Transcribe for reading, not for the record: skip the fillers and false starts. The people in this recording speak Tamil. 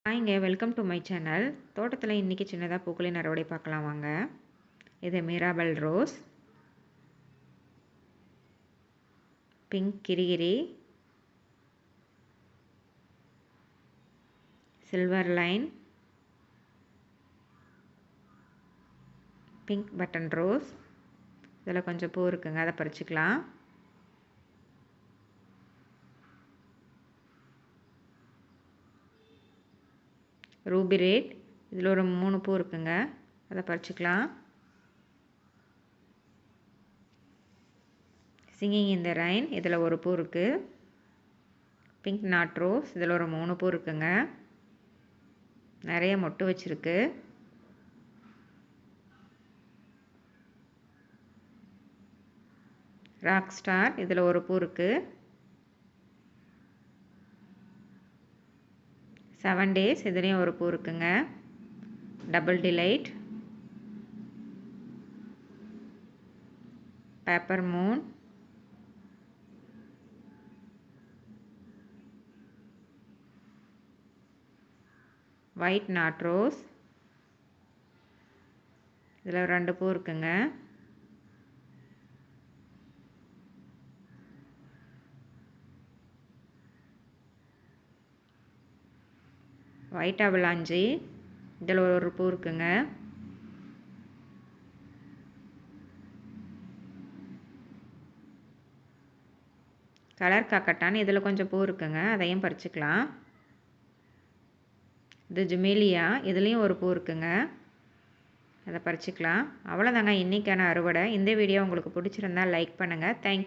ஹாய்ங்க, வெல்கம் டு மை சேனல். தோட்டத்தில் இன்றைக்கி சின்னதாக பூக்களின் அறுவடை பார்க்கலாம் வாங்க. இது Mirabel rose, pink Gregory, silver line, pink button rose. இதில் கொஞ்சம் பூ இருக்குங்க, அதை பறிச்சுக்கலாம். ரூபி ரெட், இதில் ஒரு 3 பூ இருக்குங்க, அதை பறிச்சுக்கலாம். சிங்கிங் இன் த ரெயின், இதில் ஒரு பூ இருக்குது. பிங்க் நாட் ரோஸ், இதில் ஒரு 3 பூ இருக்குங்க, நிறைய மொட்டு வச்சுருக்கு. ராக் ஸ்டார், இதில் ஒரு பூ இருக்குது. 7 டேஸ், இதுலேயும் ஒரு பூ இருக்குங்க. Double delight, paper Moon, white not rose, இதில் 2 பூ இருக்குங்க. ஒயிட் அவலாஞ்சி, இதில் ஒரு பூ இருக்குங்க. கலர் காக்கட்டான், இதில் கொஞ்சம் பூ இருக்குங்க, அதையும் பறிச்சுக்கலாம். இது ஜுமேலியா, இதுலேயும் ஒரு பூ இருக்குங்க, அதை பறிச்சுக்கலாம். அவ்வளோதாங்க இன்றைக்கான அறுவடை. இந்த வீடியோ உங்களுக்கு பிடிச்சிருந்தா லைக் பண்ணுங்கள். தேங்க்யூ.